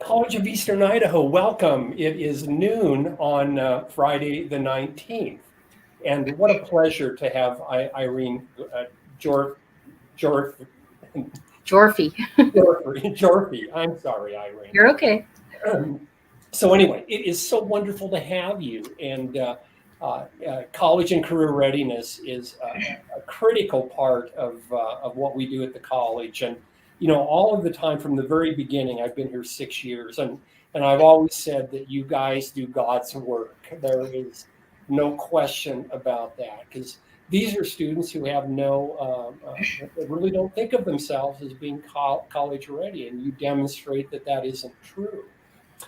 College of Eastern Idaho, welcome. It is noon on Friday the 19th. And what a pleasure to have Irene Jorf, Jorf, Gyorfy. Gyorfy. I'm sorry, Irene. You're okay. So anyway, it is so wonderful to have you. And college and career readiness is a critical part of what we do at the college. And all of the time from the very beginning, I've been here 6 years, and I've always said that you guys do God's work. There is no question about that, because these are students who have they really don't think of themselves as being college ready, and you demonstrate that that isn't true.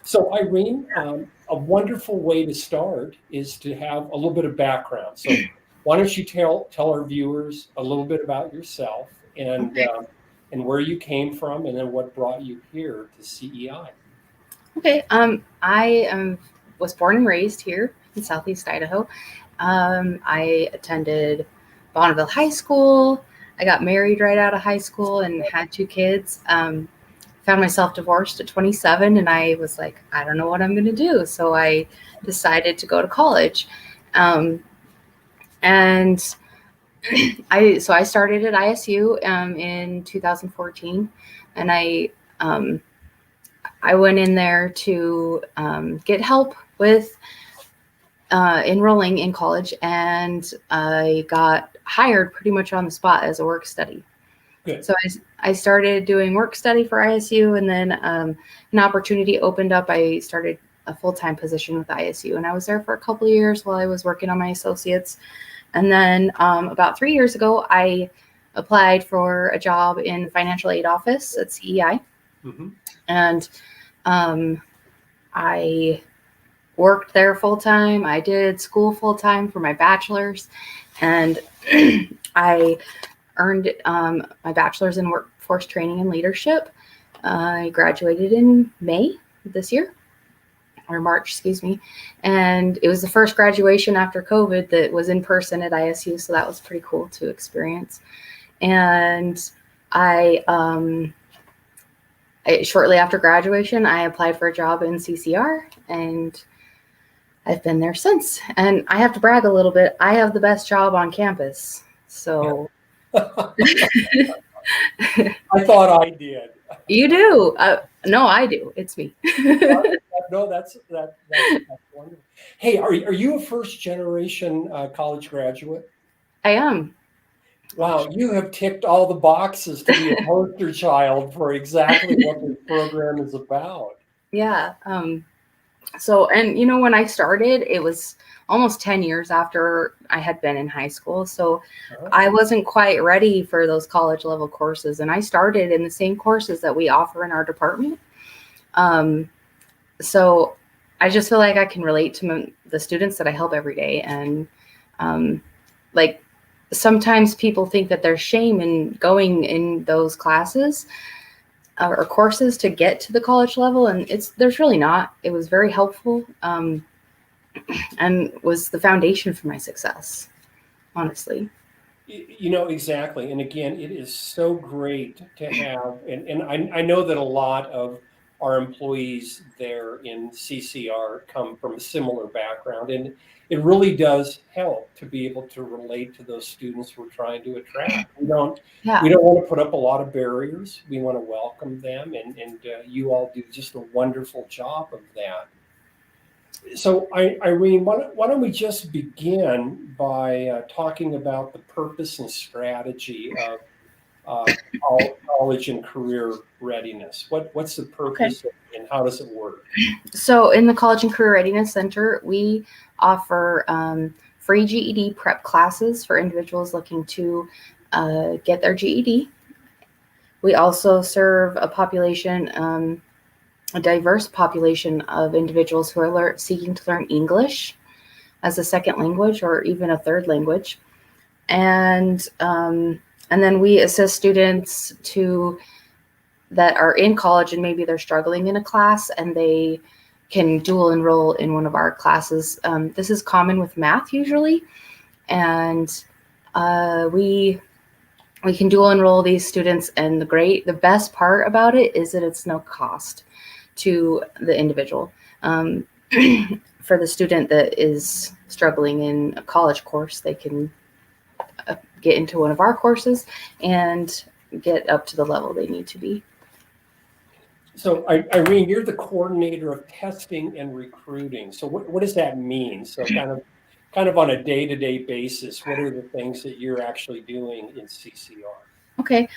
So, Irene, a wonderful way to start is to have a little bit of background. So, why don't you tell our viewers a little bit about yourself and where you came from, and then what brought you here to CEI? Okay. I was born and raised here in Southeast Idaho. I attended Bonneville High School. I got married right out of high school and had 2 kids. Found myself divorced at 27, and I was like, I don't know what I'm going to do. So I decided to go to college. And I started at ISU in 2014, and I went in there to get help with enrolling in college, and I got hired pretty much on the spot as a work study. Good. So I started doing work study for ISU, and then an opportunity opened up. I started a full-time position with ISU, and I was there for a couple of years while I was working on my associates. And then about 3 years ago, I applied for a job in the financial aid office at CEI. Mm-hmm. And I worked there full-time. I did school full-time for my bachelor's, and I earned my bachelor's in workforce training and leadership. I graduated in May this year, or March, excuse me. And it was the first graduation after COVID that was in person at ISU, so that was pretty cool to experience. And shortly after graduation, I applied for a job in CCR, and I've been there since. And I have to brag a little bit. I have the best job on campus. So I thought I did. You do. No, I do. It's me. No, that's wonderful. Hey, are you a first generation college graduate? I am. Wow, you have ticked all the boxes to be a poster child for exactly what this program is about. Yeah. So, and when I started, it was almost 10 years after I had been in high school. So I wasn't quite ready for those college level courses. And I started in the same courses that we offer in our department. So I just feel like I can relate to the students that I help every day. And like sometimes people think that there's shame in going in those classes or courses to get to the college level, and there's really not. It was very helpful and was the foundation for my success, honestly. Exactly. And again, it is so great to have, and I know that a lot of our employees there in CCR come from a similar background, and it really does help to be able to relate to those students we're trying to attract. We don't want to put up a lot of barriers. We want to welcome them, and you all do just a wonderful job of that. So, Irene, why don't we just begin by talking about the purpose and strategy of college and career readiness? What's the purpose and how does it work? So in the College and Career Readiness Center, we offer free GED prep classes for individuals looking to get their GED. We also serve a diverse population of individuals who are seeking to learn English as a second language or even a third language. And then we assist students that are in college and maybe they're struggling in a class and they can dual enroll in one of our classes. This is common with math usually. And we can dual enroll these students. And the best part about it is that it's no cost to the individual. For the student that is struggling in a college course, they can get into one of our courses and get up to the level they need to be. So Irene, you're the coordinator of testing and recruiting. So what does that mean? So kind of on a day-to-day basis, what are the things that you're actually doing in CCR? Okay,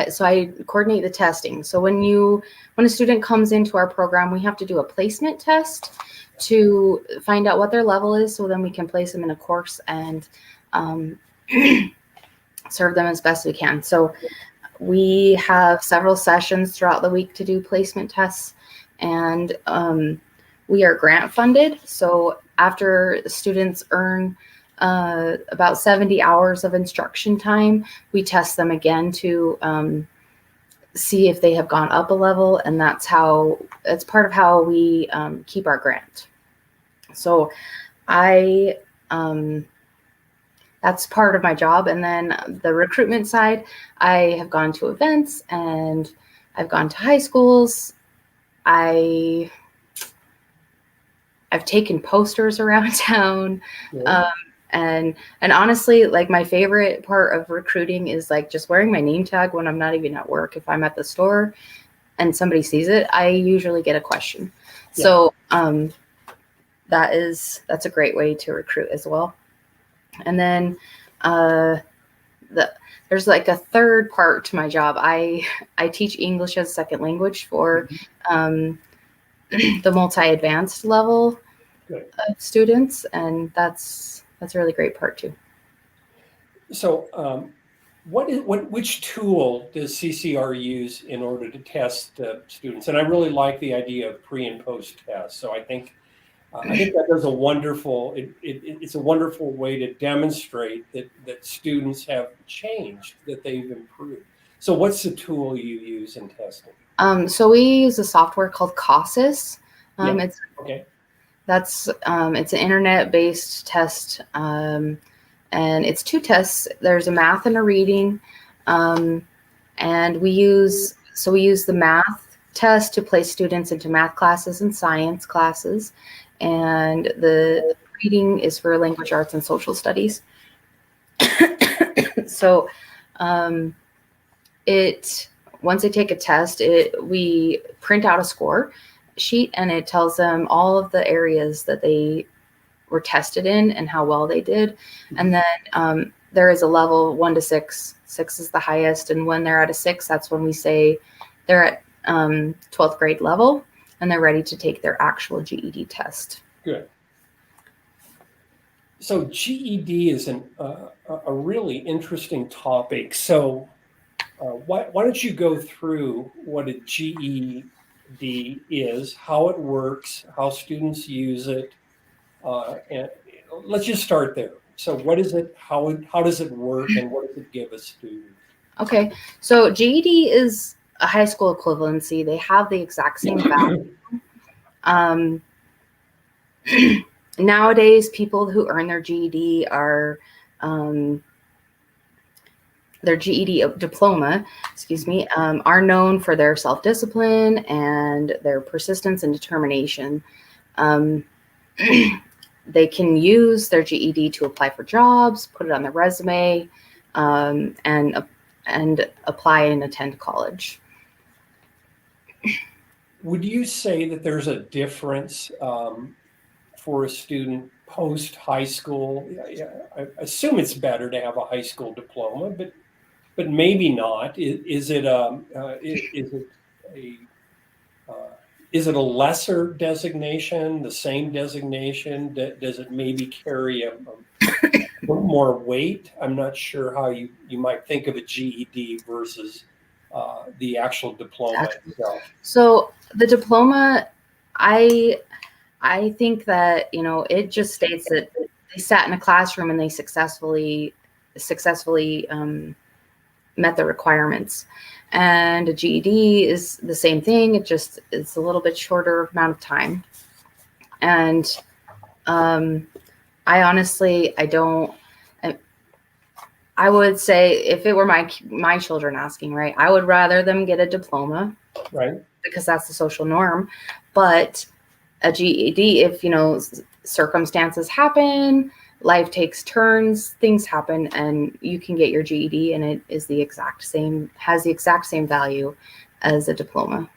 so I coordinate the testing. So when a student comes into our program, we have to do a placement test to find out what their level is, so then we can place them in a course and serve them as best we can. So we have several sessions throughout the week to do placement tests, and we are grant funded. So after students earn about 70 hours of instruction time, we test them again to see if they have gone up a level, and that's part of how we keep our grant. So that's part of my job. And then the recruitment side, I have gone to events and I've gone to high schools. I've taken posters around town. Yeah. And honestly, like, my favorite part of recruiting is like just wearing my name tag when I'm not even at work. If I'm at the store and somebody sees it, I usually get a question. Yeah. So that's a great way to recruit as well. And then there's like a third part to my job. I teach English as a second language for the multi-advanced level of students, and that's a really great part too. So which tool does CCR use in order to test students? And I really like the idea of pre and post tests. So I think that does it's a wonderful way to demonstrate that students have changed, that they've improved. So what's the tool you use in testing? So we use a software called CASAS. It's an internet-based test, and it's two tests. There's a math and a reading, and we use the math test to place students into math classes and science classes, and the reading is for language arts and social studies. So once they take a test, we print out a score sheet, and it tells them all of the areas that they were tested in and how well they did. And then there is a level 1 to 6. 6 is the highest, and when they're at a 6, that's when we say they're at 12th grade level and they're ready to take their actual GED test. Good. So GED is a really interesting topic. So why don't you go through what a GED is, how it works, how students use it, and let's just start there. So what is it, how does it work, and what does it give a student? Okay, so GED is a high school equivalency. They have the exact same value. Nowadays, people who earn their GED their GED diploma, are known for their self-discipline and their persistence and determination. They can use their GED to apply for jobs, put it on their resume, and apply and attend college. Would you say that there's a difference for a student post high school? I assume it's better to have a high school diploma, but maybe not. Is it a lesser designation, the same designation? Does it maybe carry a more weight? I'm not sure how you might think of a GED versus the actual diploma itself. So the diploma, I think that, it just states that they sat in a classroom and they successfully met the requirements. And a GED is the same thing. It's a little bit shorter amount of time. And I would say, if it were my children asking, right, I would rather them get a diploma Right. because that's the social norm. But a GED, if, circumstances happen, life takes turns, things happen, and you can get your GED, and it is has the exact same value as a diploma.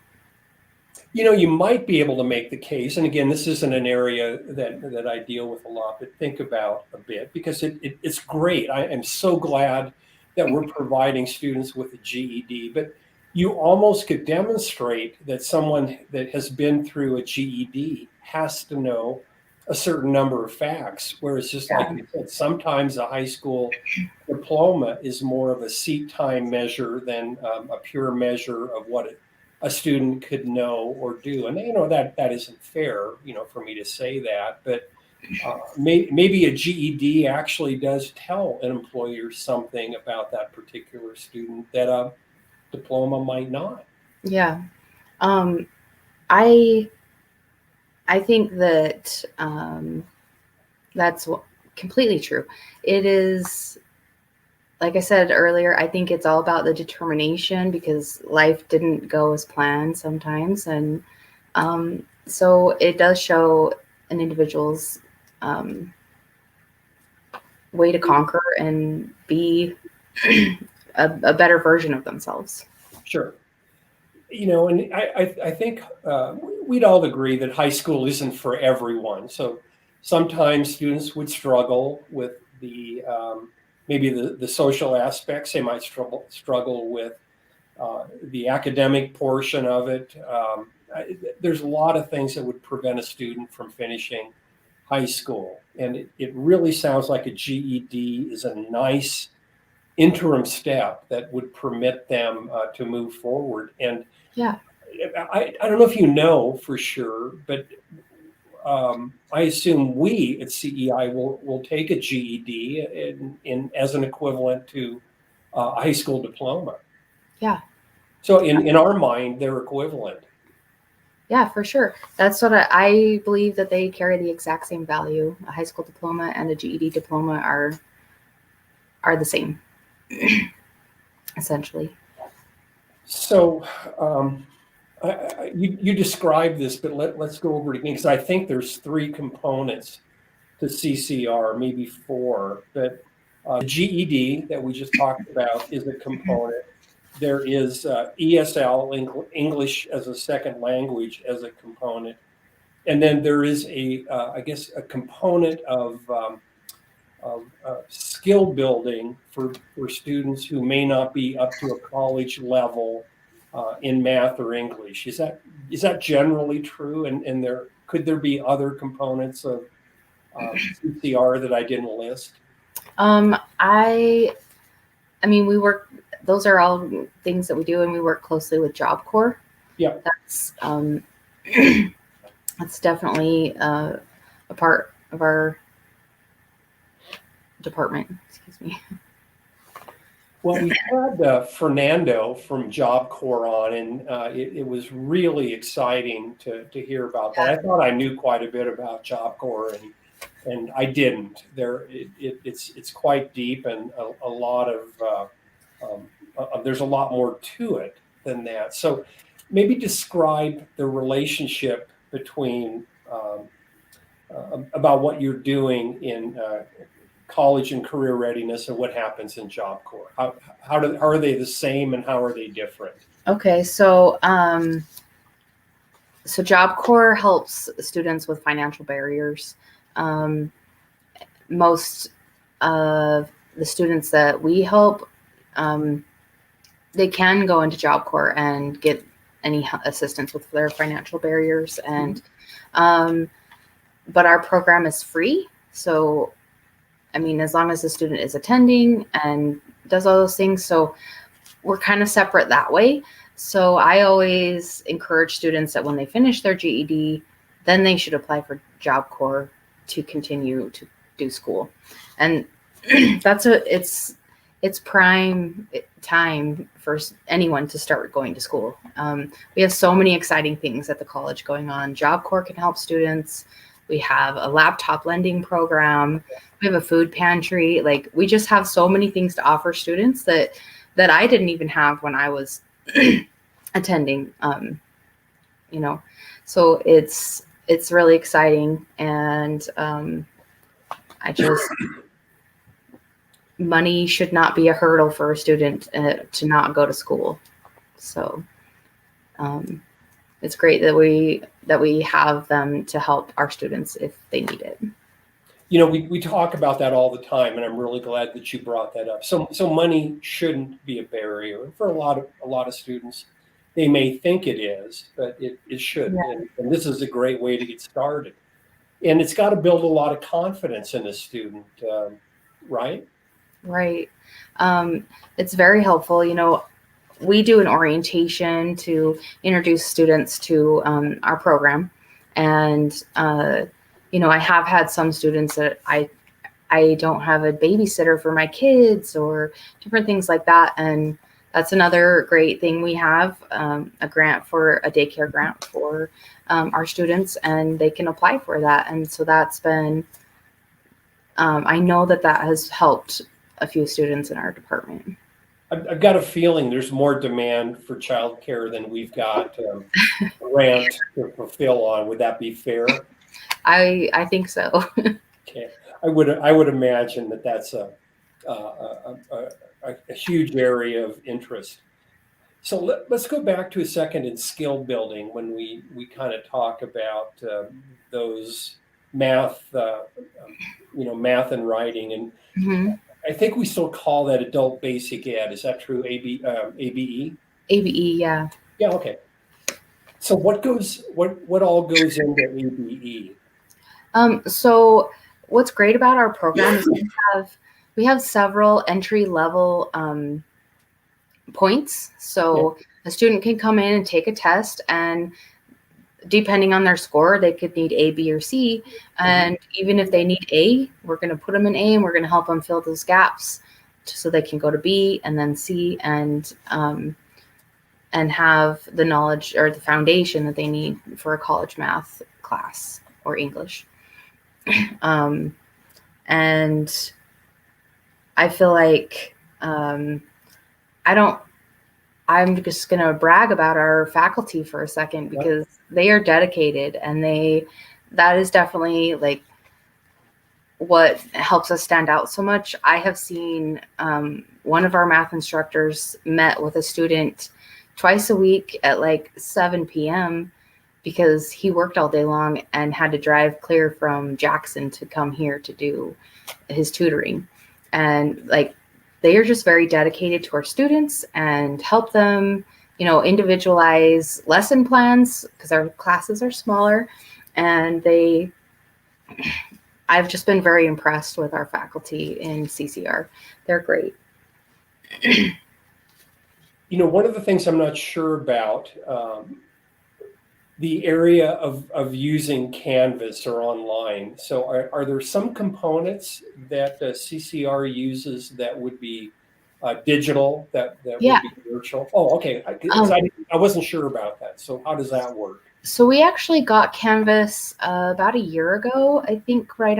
You might be able to make the case, and again, this isn't an area that I deal with a lot, but think about a bit, because it's great. I am so glad that we're providing students with a GED, but you almost could demonstrate that someone that has been through a GED has to know a certain number of facts, whereas just like you said, sometimes a high school diploma is more of a seat time measure than a pure measure of what a student could know or do. And that isn't fair, for me to say that, but maybe a GED actually does tell an employer something about that particular student that a diploma might not. Yeah. I think that that's completely true. It is, like I said earlier, I think it's all about the determination, because life didn't go as planned sometimes. And so it does show an individual's way to conquer and be a better version of themselves. Sure. And I think we'd all agree that high school isn't for everyone. So sometimes students would struggle with maybe the social aspects. They might struggle with the academic portion of it. There's a lot of things that would prevent a student from finishing high school. And it really sounds like a GED is a nice interim step that would permit them to move forward. And yeah, I don't know if you know for sure, but I assume we at CEI will take a GED in as an equivalent to a high school diploma. Yeah. So in our mind, they're equivalent. Yeah, for sure. That's what I believe, that they carry the exact same value. A high school diploma and a GED diploma are the same, essentially. So you described this, but let's go over it again, because I think there's 3 components to CCR, maybe 4. But the GED that we just talked about is a component. There is ESL, English as a second language, as a component. And then there is I guess, a component of skill building for students who may not be up to a college level in math or English. Is that generally true? And could there be other components of CCR that I didn't list? I mean, we work. Those are all things that we do, and we work closely with Job Corps. Yeah, that's that's definitely a part of our department. Excuse me. Well, we had Fernando from Job Corps on, and it was really exciting to hear about that. I thought I knew quite a bit about Job Corps, and I didn't. It's quite deep, and a lot of there's a lot more to it than that. So maybe describe the relationship between about what you're doing in college and career readiness and what happens in Job Corps. How are they the same, and how are they different? Okay, so Job Corps helps students with financial barriers. Most of the students that we help, they can go into Job Corps and get any assistance with their financial barriers. And but our program is free. So, I mean, as long as the student is attending and does all those things. So we're kind of separate that way. So I always encourage students that when they finish their GED, then they should apply for Job Corps to continue to do school. And it's prime time for anyone to start going to school. We have so many exciting things at the college going on. Job Corps can help students. We have a laptop lending program. We have a food pantry. Like, we just have so many things to offer students that I didn't even have when I was attending. So it's really exciting, and I just money should not be a hurdle for a student to not go to school. So it's great that we have them to help our students if they need it. We talk about that all the time, and I'm really glad that you brought that up. So money shouldn't be a barrier for a lot of students. They may think it is, but it shouldn't. Yeah. And this is a great way to get started. And it's got to build a lot of confidence in a student, right? Right. It's very helpful. We do an orientation to introduce students to our program. And, I have had some students that I don't have a babysitter for my kids or different things like that. And that's another great thing. We have a daycare grant for our students, and they can apply for that. And so that's been, I know that has helped a few students in our department. I've got a feeling there's more demand for childcare than we've got grant to fulfill on. Would that be fair? I think so. Okay, I would imagine that that's a huge area of interest. So let's go back to a second in skill building when we kind of talk about those math, math and writing, and Mm-hmm. I think we still call that adult basic ed. Is that true? ABE? ABE, yeah. Yeah. Okay. So what all goes into ABE? So what's great about our program is we have several entry level points. So a student can come in and take a test, and depending on their score, they could need A, B, or C. And even if they need A, we're going to put them in A, and we're going to help them fill those gaps so they can go to B and then C, and have the knowledge or the foundation that they need for a college math class or English. And I feel like I'm just going to brag about our faculty for a second, because they are dedicated, and that is definitely like what helps us stand out so much. I have seen one of our math instructors met with a student twice a week at like 7 p.m. because he worked all day long and had to drive clear from Jackson to come here to do his tutoring. And like, they are just very dedicated to our students and help them, individualize lesson plans, because our classes are smaller. And I've just been very impressed with our faculty in CCR. They're great. One of the things I'm not sure about, the area of using Canvas or online. So are there some components that CCR uses that would be digital, that would be virtual? Oh, okay. I wasn't sure about that. So how does that work? So we actually got Canvas about a year ago, I think right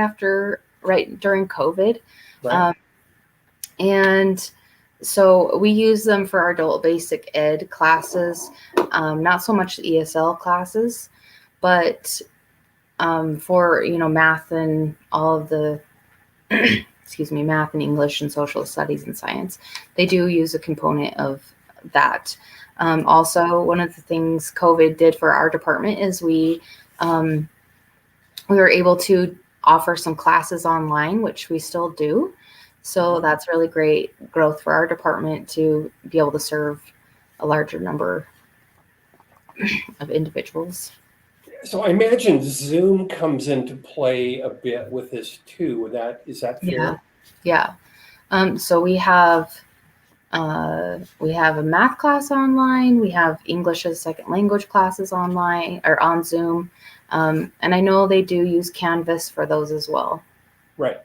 during COVID. Right. And so we use them for our adult basic ed classes, not so much the ESL classes, but for, math and all of the, math and English and social studies and science, they do use a component of that. Also, one of the things COVID did for our department is we were able to offer some classes online, which we still do. So that's really great growth for our department to be able to serve a larger number of individuals. So I imagine Zoom comes into play a bit with this too. Is that fair? Yeah. So we have a math class online. We have English as a second language classes online or on Zoom. And I know they do use Canvas for those as well. Right.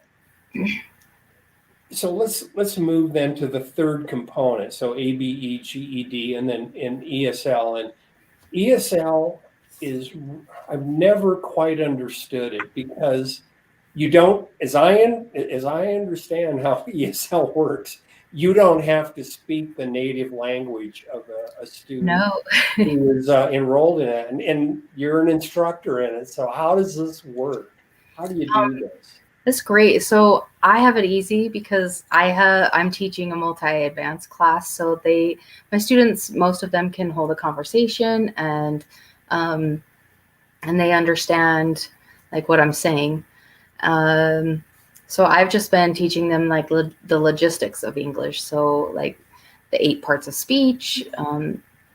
So let's move then to the third component. So ABE, GED, and then in ESL. And ESL I've never quite understood it, because you don't, as I understand how ESL works, you don't have to speak the native language of a student No. who is enrolled in it, and you're an instructor in it. So how does this work? How do you do this? That's great. So I have it easy because I'm teaching a multi-advanced class. So my students, most of them can hold a conversation and they understand like what I'm saying. So I've just been teaching them like the logistics of English. So like the 8 parts of speech,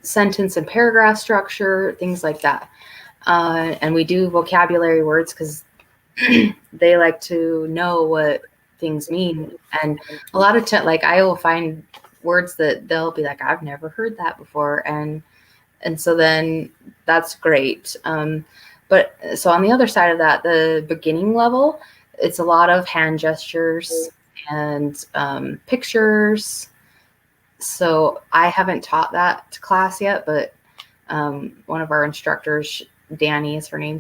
sentence and paragraph structure, things like that. And we do vocabulary words because they like to know what things mean. And a lot of times, like I will find words that they'll be like, I've never heard that before. And so then that's great. But so on the other side of that, the beginning level, it's a lot of hand gestures and pictures. So I haven't taught that to class yet, but one of our instructors, Danny is her name,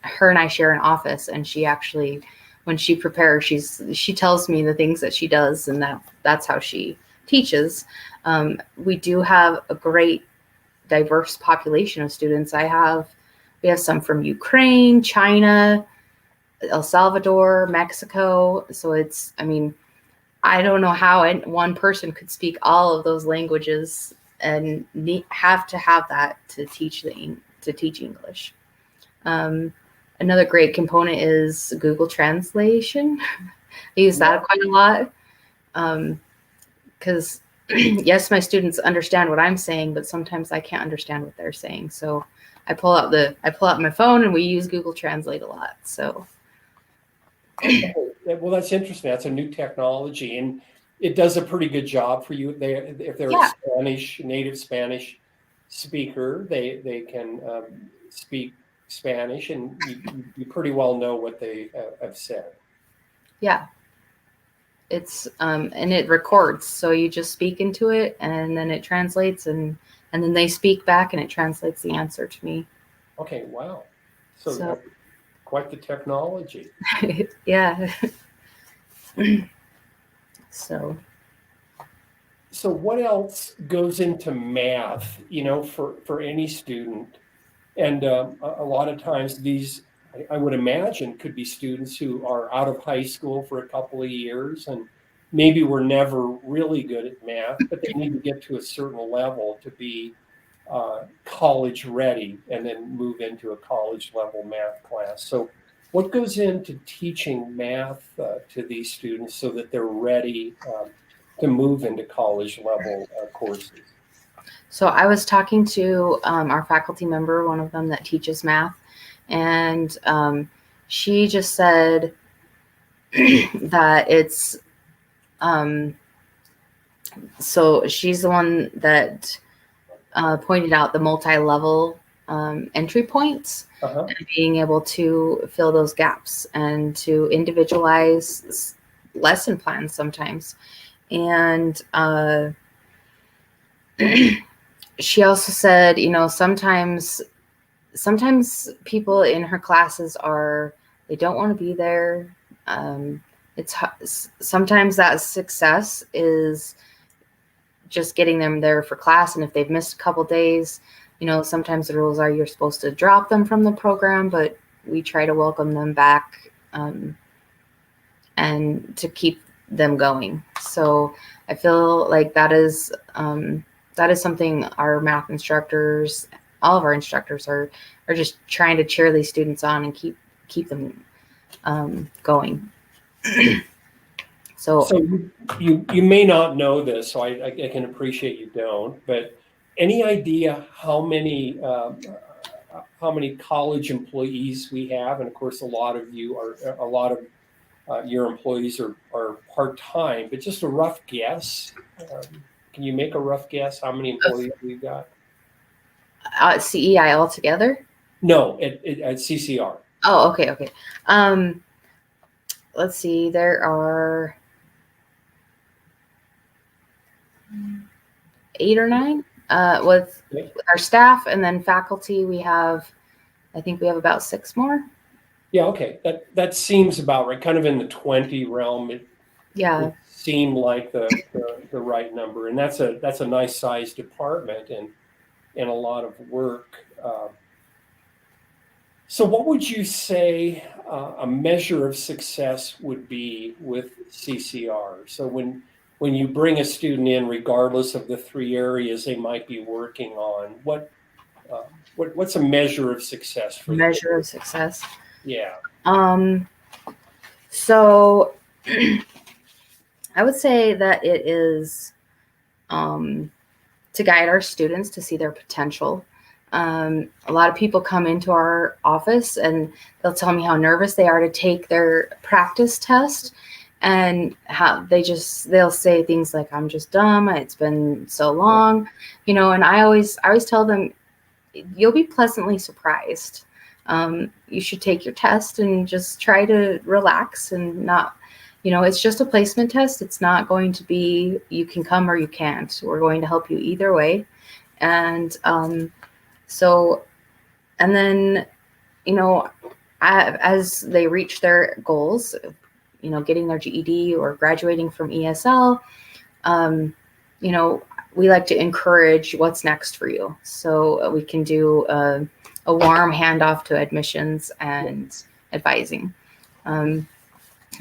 her and I share an office, and she actually, when she prepares, she tells me the things that she does, and that's how she teaches. We do have a great diverse population of students. We have some from Ukraine, China, El Salvador, Mexico. So I don't know how one person could speak all of those languages and have to have that to teach English. Another great component is Google Translation. I use that quite a lot because yes, my students understand what I'm saying, but sometimes I can't understand what they're saying. So I pull out my phone and we use Google Translate a lot. So. Well, that's interesting. That's a new technology, and it does a pretty good job for you. If they're a native Spanish speaker, they can speak Spanish, and you pretty well know what they have said. Yeah. It's and it records, so you just speak into it, and then it translates, and then they speak back, and it translates the answer to me. Okay, wow. So quite the technology. Yeah. So what else goes into math, for any student? And a lot of times these, I would imagine, could be students who are out of high school for a couple of years and maybe were never really good at math, but they need to get to a certain level to be college ready and then move into a college level math class. So what goes into teaching math to these students so that they're ready to move into college level courses? So I was talking to our faculty member, one of them that teaches math, and she just said that it's so she's the one that pointed out the multi-level entry points, and being able to fill those gaps and to individualize lesson plans sometimes. And she also said, sometimes people in her classes they don't want to be there. Sometimes that success is just getting them there for class. And if they've missed a couple days, sometimes the rules are you're supposed to drop them from the program, but we try to welcome them back and to keep them going. So I feel like that is something our math instructors, all of our instructors are just trying to cheer these students on and keep them going. So you may not know this, so I can appreciate you don't, but any idea how many college employees we have? And of course, a lot of your employees are part-time, but just a rough guess. Can you make a rough guess how many employees we've got? CEI altogether? No, at CCR. Oh, okay. Let's see. There are 8 or 9 with our staff, and then faculty. I think we have about 6 more. Yeah, okay. That seems about right. Kind of in the 20 realm. Yeah. seem like the right number, and that's a nice sized department and a lot of work. So what would you say a measure of success would be with CCR? So when you bring a student in, regardless of the three areas they might be working on, what's a measure of success for them? Measure of success. Yeah. So I would say that it is to guide our students to see their potential. A lot of people come into our office and they'll tell me how nervous they are to take their practice test, and how they'll say things like, "I'm just dumb. It's been so long," and I always tell them, you'll be pleasantly surprised. You should take your test and just try to relax and not, it's just a placement test. It's not going to be you can come or you can't. We're going to help you either way. And and then, as they reach their goals, getting their GED or graduating from ESL, we like to encourage what's next for you. So we can do a warm handoff to admissions and advising.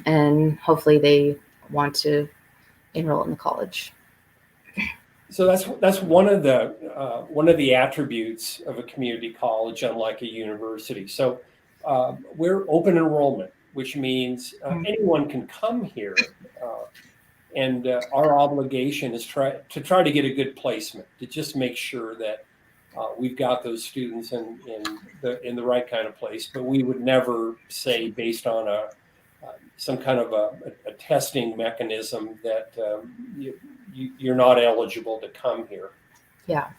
And hopefully they want to enroll in the college. So that's one of the attributes of a community college, unlike a university. So we're open enrollment, which means anyone can come here, and our obligation is to try to get a good placement, to just make sure that we've got those students in the right kind of place. But we would never say, based on some kind of a testing mechanism, that you're not eligible to come here. Yeah.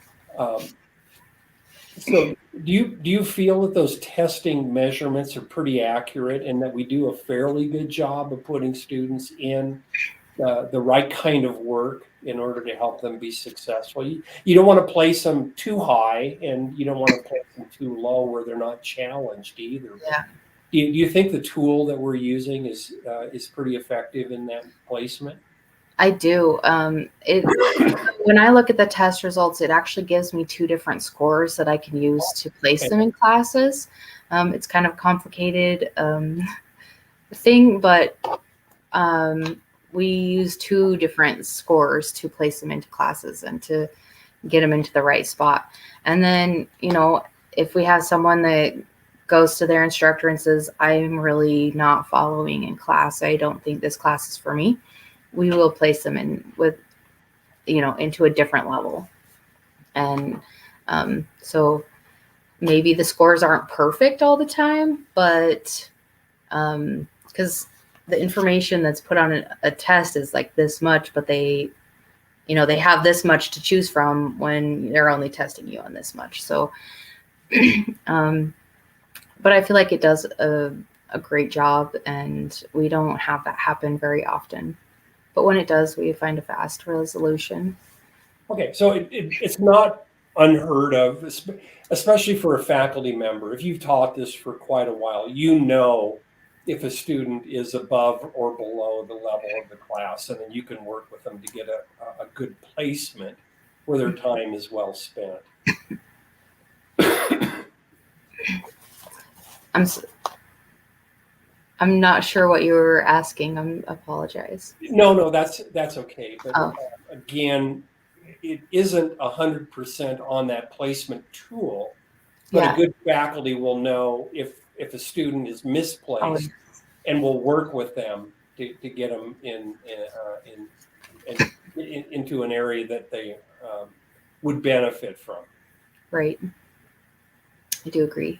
So do you feel that those testing measurements are pretty accurate, and that we do a fairly good job of putting students in the right kind of work in order to help them be successful? You don't want to place them too high, and you don't want to place them too low where they're not challenged either. Yeah. Do you think the tool that we're using is pretty effective in that placement? I do. When I look at the test results, it actually gives me two different scores that I can use to place them in classes. It's kind of a complicated thing, but we use two different scores to place them into classes and to get them into the right spot. And then, if we have someone that goes to their instructor and says, "I'm really not following in class. I don't think this class is for me," we will place them into a different level. And so maybe the scores aren't perfect all the time, but because the information that's put on a test is like this much, but they have this much to choose from when they're only testing you on this much. So, but I feel like it does a great job, and we don't have that happen very often. But when it does, we find a fast resolution. Okay, so it's not unheard of, especially for a faculty member. If you've taught this for quite a while, if a student is above or below the level of the class, and then you can work with them to get a good placement where their time is well spent. I'm not sure what you were asking. I apologize. No, that's okay. But again, it isn't 100% on that placement tool. But a good faculty will know if a student is misplaced, and will work with them to get them into an area that they would benefit from. Right. I do agree.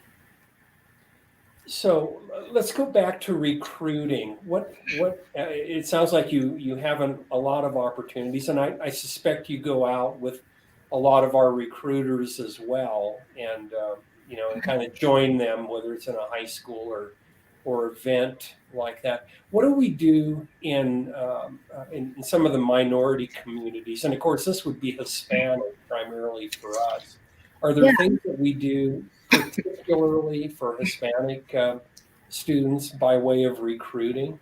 So let's go back to recruiting. It sounds like you have a lot of opportunities, and I suspect you go out with a lot of our recruiters as well, and and kind of join them, whether it's in a high school or event like that. What do we do in some of the minority communities? And of course, this would be Hispanic primarily for us. Are there things that we do particularly for Hispanic students by way of recruiting?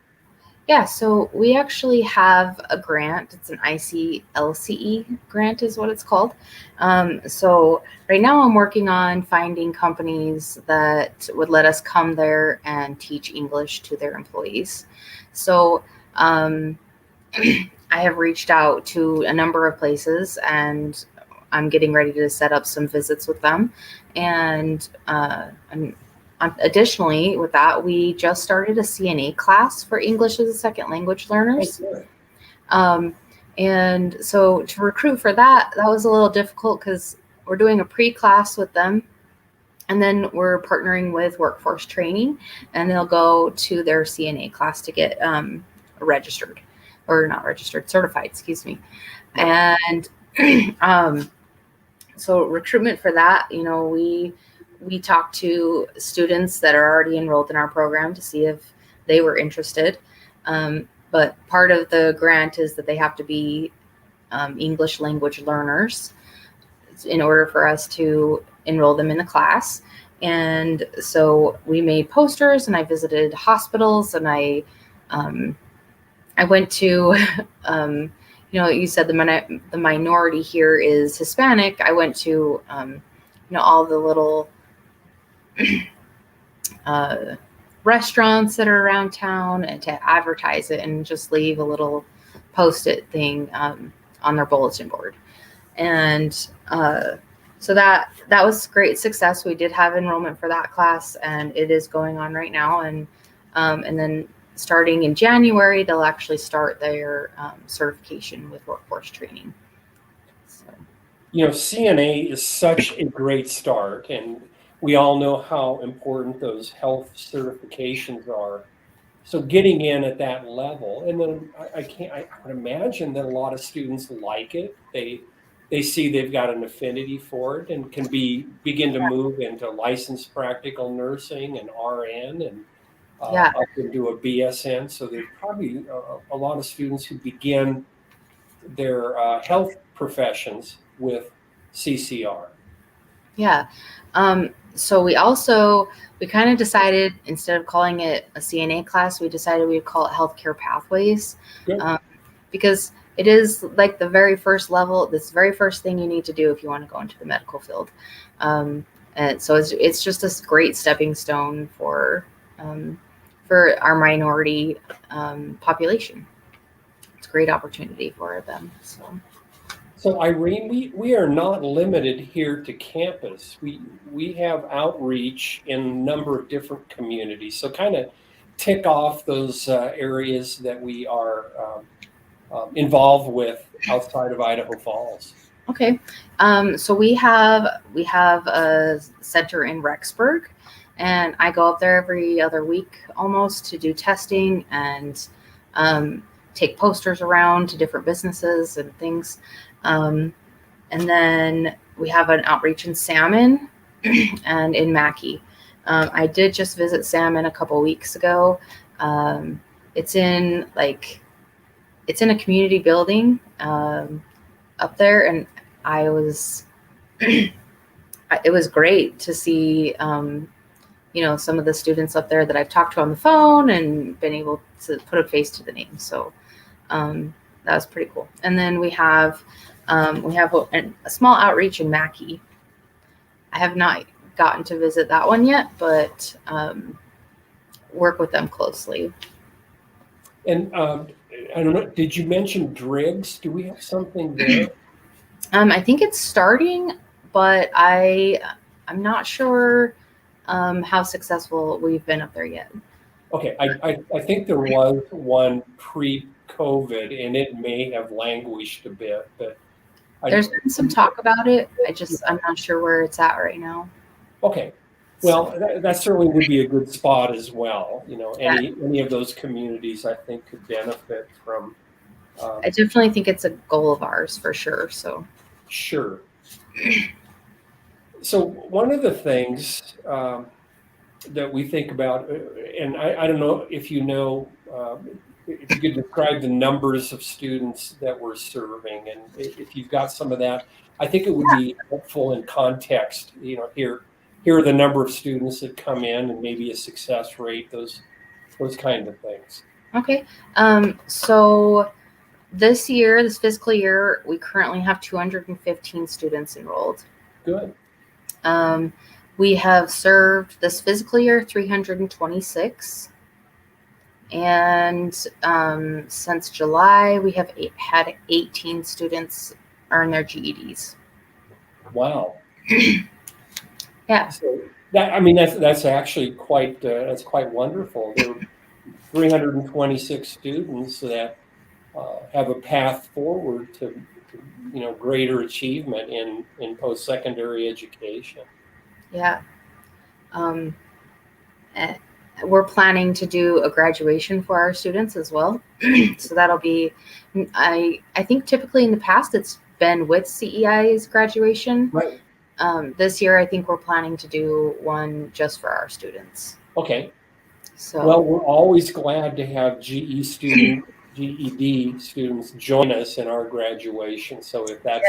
Yeah, so we actually have a grant. It's an ICLCE grant is what it's called. So right now I'm working on finding companies that would let us come there and teach English to their employees. So um, I have reached out to a number of places, and I'm getting ready to set up some visits with them. And additionally, with that, we just started a CNA class for English as a second language learners. Okay. And so to recruit for that was a little difficult because we're doing a pre-class with them. And then we're partnering with workforce training, and they'll go to their CNA class to get registered, or not registered, certified, excuse me. Right. And so recruitment for that, we talk to students that are already enrolled in our program to see if they were interested. But part of the grant is that they have to be English language learners in order for us to enroll them in the class. And so we made posters, and I visited hospitals, and I went to, you said the minority here is Hispanic. I went to, all the little restaurants that are around town, and to advertise it and just leave a little post-it thing on their bulletin board. And so that was great success. We did have enrollment for that class, and it is going on right now. And then starting in January, they'll actually start their certification with workforce training. So. CNA is such a great start, and we all know how important those health certifications are. So getting in at that level, and then I would imagine that a lot of students like it. They see they've got an affinity for it and can begin to move into licensed practical nursing and RN and Yeah. up into a BSN. So there's probably a lot of students who begin their health professions with CCR. Yeah. So we kind of decided, instead of calling it a CNA class, we decided we would call it Healthcare Pathways. Good. Because it is like the very first level, this very first thing you need to do if you want to go into the medical field. And so it's just a great stepping stone for our minority population. It's a great opportunity for them. So Irene, we are not limited here to campus. We have outreach in a number of different communities. So kind of tick off those areas that we are involved with outside of Idaho Falls. Okay. So we have a center in Rexburg, and I go up there every other week almost to do testing and take posters around to different businesses and things. And then we have an outreach in Salmon and in Mackey. I did just visit Salmon a couple weeks ago. It's in a community building up there, and it was great to see some of the students up there that I've talked to on the phone and been able to put a face to the name. So that was pretty cool. And then we have a small outreach in Mackey. I have not gotten to visit that one yet, but work with them closely. And I don't know, did you mention Driggs? Do we have something there? I think it's starting, but I'm not sure how successful we've been up there yet. Okay, I think there was one pre-COVID, and it may have languished a bit, but there's been some talk about it. I'm not sure where it's at right now. Okay. Well, that certainly would be a good spot as well. Any of those communities, I think, could benefit from. I definitely think it's a goal of ours for sure. So. Sure. So one of the things that we think about, and I don't know if you know, if you could describe the numbers of students that we're serving, and if you've got some of that, I think it would be helpful in context. Here are the number of students that come in, and maybe a success rate, those kind of things. Okay. So this year, this fiscal year, we currently have 215 students enrolled. Good. We have served this fiscal year 326. And since July, we have had 18 students earn their GEDs. Wow. Yeah. So that, I mean, that's actually that's quite wonderful. There were 326 students that have a path forward to greater achievement in post-secondary education. Yeah. We're planning to do a graduation for our students as well. So that'll be, I think typically in the past it's been with CEI's graduation. Right. This year, I think we're planning to do one just for our students. Okay. So, well, we're always glad to have GED students join us in our graduation. So if that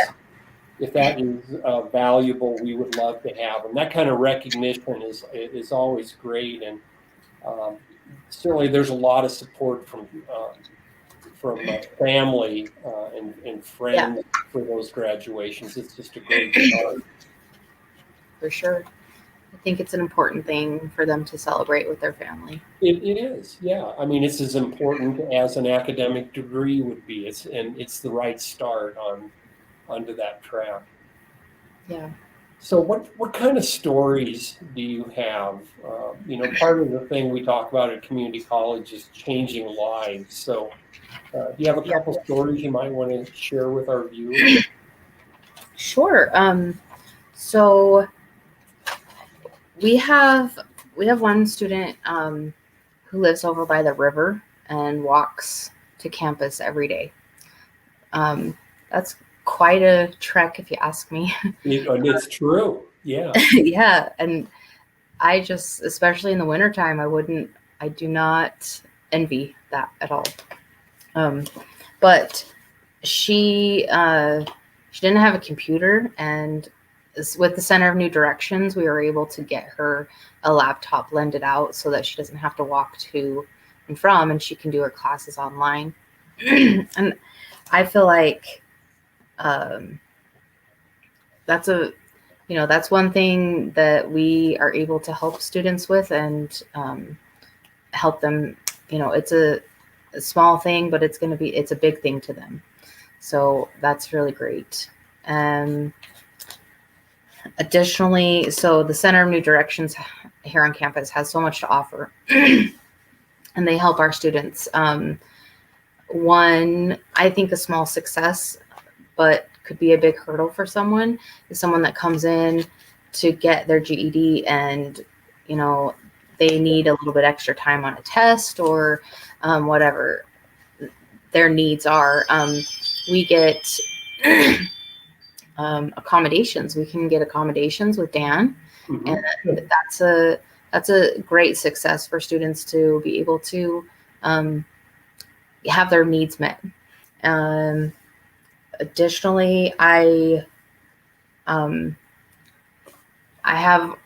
is valuable, we would love to have them. That kind of recognition is always great, and certainly there's a lot of support from family and friends for those graduations. It's just a great start. For sure. I think it's an important thing for them to celebrate with their family. It is, yeah. I mean, it's as important as an academic degree would be. It's the right start onto that track. Yeah. So what kind of stories do you have? Part of the thing we talk about at community college is changing lives. So do you have a couple stories you might want to share with our viewers? Sure. So we have one student who lives over by the river and walks to campus every day. That's quite a trek, if you ask me. It's true. Yeah. Yeah. And I just, especially in the wintertime, I do not envy that at all. But she didn't have a computer, and with the Center of New Directions, we were able to get her a laptop lended out so that she doesn't have to walk to and from, and she can do her classes online. And I feel like that's one thing that we are able to help students with, and help them. It's a small thing, but it's a big thing to them. So that's really great. Additionally, so the Center of New Directions here on campus has so much to offer, and they help our students. One, I think a small success, but could be a big hurdle for someone, is someone that comes in to get their GED and, they need a little bit extra time on a test or whatever their needs are. We get accommodations. We can get accommodations with Dan, and that's a great success for students to be able to have their needs met. Additionally, I have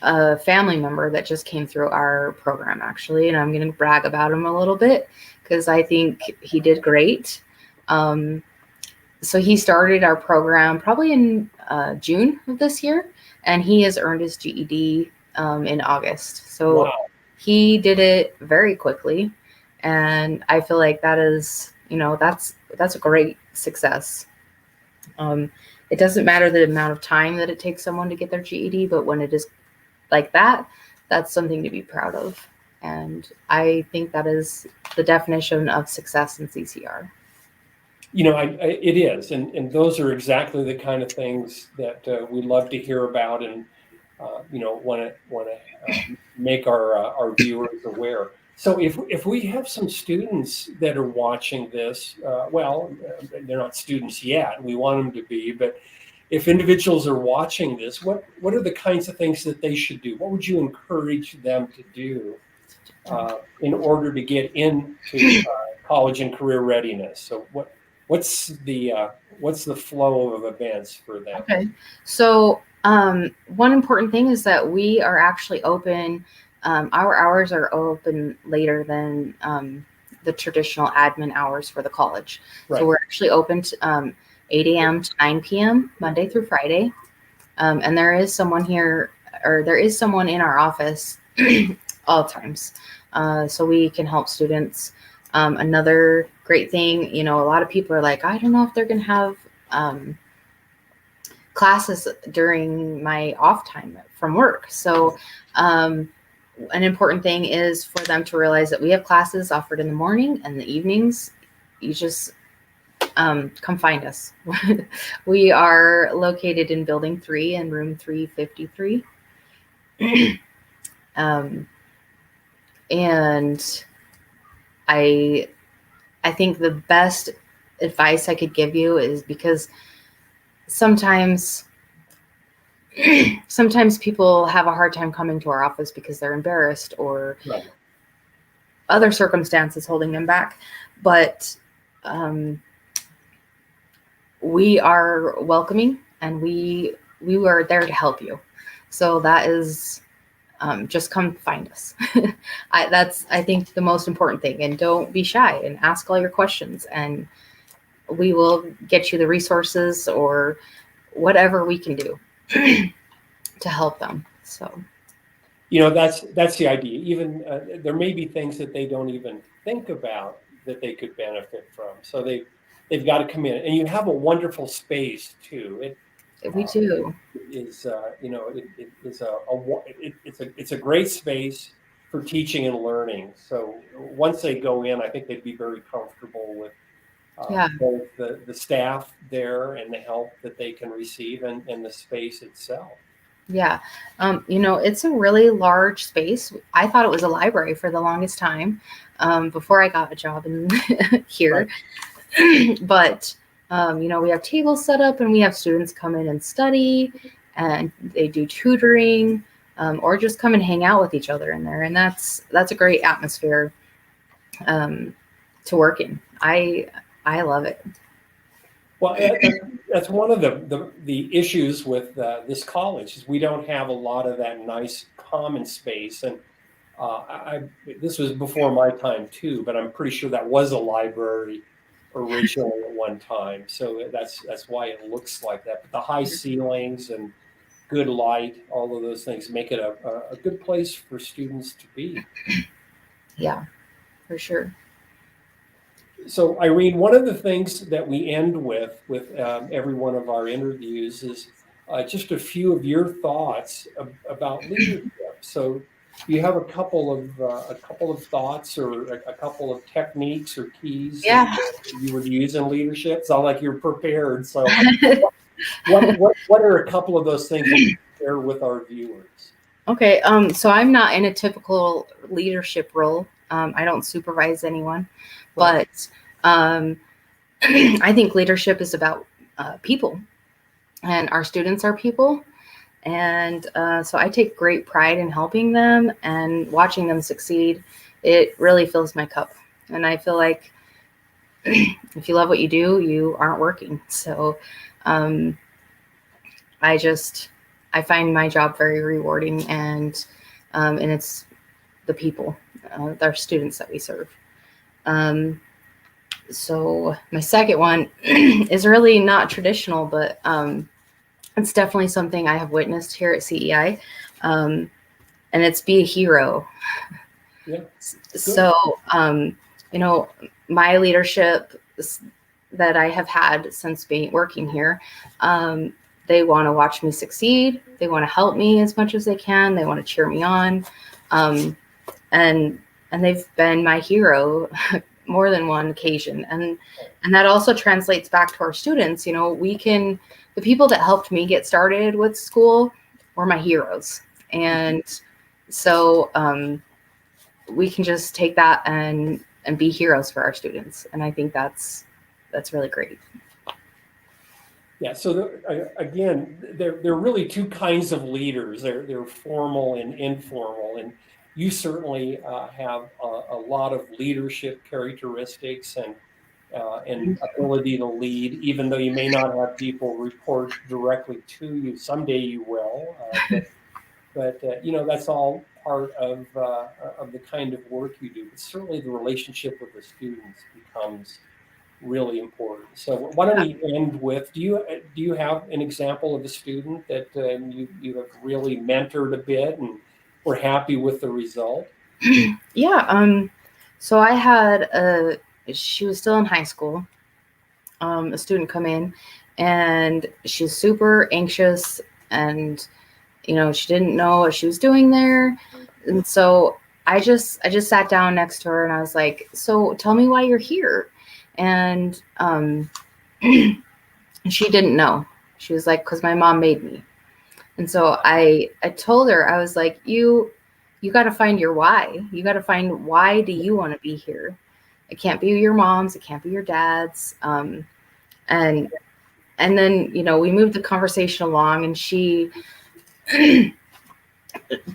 a family member that just came through our program, actually, and I'm going to brag about him a little bit because I think he did great. So he started our program probably in June of this year, and he has earned his GED in August. So wow. He did it very quickly, and I feel like that is, that's a great success. It doesn't matter the amount of time that it takes someone to get their GED, but when it is like that, that's something to be proud of. And I think that is the definition of success in CCR. It is, and those are exactly the kind of things that we love to hear about, and want to make our viewers aware. So if we have some students that are watching this, they're not students yet. We want them to be, but if individuals are watching this, what are the kinds of things that they should do? What would you encourage them to do in order to get into college and career readiness? So what's the flow of events for them? Okay, so one important thing is that we are actually open. Our hours are open later than the traditional admin hours for the college. Right. So we're actually open to 8 a.m. to 9 p.m. Monday through Friday. And there is someone here, or there is someone in our office all times. So we can help students. Another great thing, you know, a lot of people are like, I don't know if they're going to have classes during my off time from work. So an important thing is for them to realize that we have classes offered in the morning and the evenings. You just come find us. We are located in building 3 in room 353. And I think the best advice I could give you is, because sometimes people have a hard time coming to our office because they're embarrassed or Right. other circumstances holding them back. But we are welcoming, and we are there to help you. So that is just come find us. That's, I think, the most important thing. And don't be shy and ask all your questions, and we will get you the resources or whatever we can do to help them. So, You know, that's the idea. Even there may be things that they don't even think about that they could benefit from. So they've got to come in, and you have a wonderful space too. we do. Is you know, it is it's a great space for teaching and learning. So once they go in, I think they'd be very comfortable with both the staff there and the help that they can receive, and the space itself. Yeah. You know, it's a really large space. I thought it was a library for the longest time, before I got a job in here. Right. But, you know, we have tables set up, and we have students come in and study, and they do tutoring, or just come and hang out with each other in there. And that's a great atmosphere to work in. I love it. Well, that's one of the issues with this college, is we don't have a lot of that nice common space. And this was before my time too, but I'm pretty sure that was a library originally at one time. So that's why it looks like that. But the high ceilings and good light, all of those things make it a good place for students to be. Yeah, for sure. So, Irene, one of the things that we end with every one of our interviews is just a few of your thoughts about leadership. So, do you have a couple of thoughts, or a couple of techniques or keys that you would use in leadership? Sound like you're prepared. So, what are a couple of those things that you share with our viewers? Okay. So I'm not in a typical leadership role. I don't supervise anyone. But I think leadership is about people, and our students are people. And so I take great pride in helping them and watching them succeed. It really fills my cup. And I feel like if you love what you do, you aren't working. So I find my job very rewarding, and it's the people, our students that we serve. So my second one is really not traditional, but it's definitely something I have witnessed here at CEI, and it's be a hero. Yeah. So, you know, my leadership that I have had since working here, they want to watch me succeed. They want to help me as much as they can. They want to cheer me on. And they've been my hero more than one occasion. And that also translates back to our students. You know, the people that helped me get started with school were my heroes. And so we can just take that and be heroes for our students. And I think that's really great. Yeah. So again, there are really two kinds of leaders. They're formal and informal, and you certainly have a lot of leadership characteristics and ability to lead, even though you may not have people report directly to you. Someday you will. But that's all part of the kind of work you do. But certainly the relationship with the students becomes really important. So why don't we end with, do you have an example of a student that you have really mentored a bit and were happy with the result? Yeah. So I had she was still in high school, a student come in, and she's super anxious, and she didn't know what she was doing there. And so I just sat down next to her and I was like, so tell me why you're here. And she didn't know. She was like, because my mom made me. And so I told her, I was like, you got to find your why. You got to find, why do you want to be here? It can't be your mom's. It can't be your dad's. And then, we moved the conversation along, and she,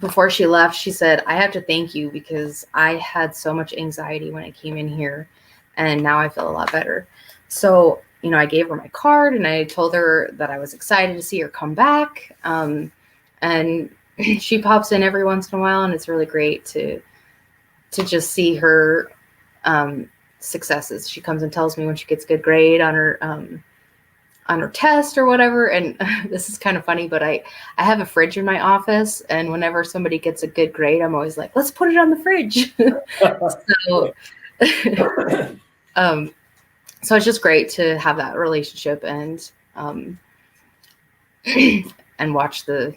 before she left, she said, I have to thank you because I had so much anxiety when I came in here, and now I feel a lot better. So, I gave her my card, and I told her that I was excited to see her come back. And she pops in every once in a while, and it's really great to just see her successes. She comes and tells me when she gets a good grade on her test or whatever. And this is kind of funny, but I have a fridge in my office, and whenever somebody gets a good grade, I'm always like, let's put it on the fridge. So it's just great to have that relationship and and watch the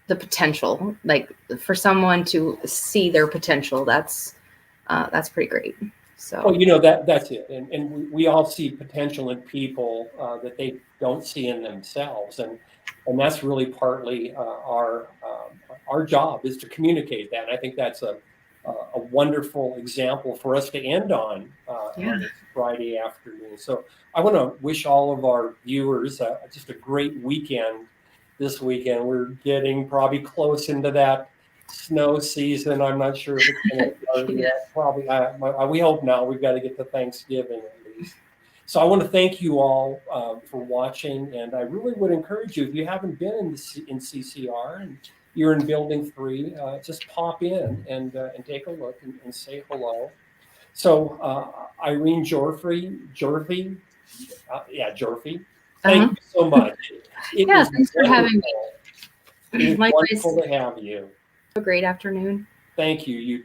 potential, like for someone to see their potential. That's pretty great. So, well, that's it. And we all see potential in people that they don't see in themselves. And that's really partly our job, is to communicate that. And I think that's a wonderful example for us to end on this Friday afternoon. So I want to wish all of our viewers just a great weekend this weekend. We're getting probably close into that snow season. I'm not sure if it's going to start yet. Probably, we hope not. We've got to get to Thanksgiving at least. So I want to thank you all for watching, and I really would encourage you, if you haven't been in CCR and you're in Building 3, just pop in and take a look and say hello. So Irene Gyorfy, thank you so much. Thanks for having me. It was wonderful to have you. Have a great afternoon. Thank you. You too.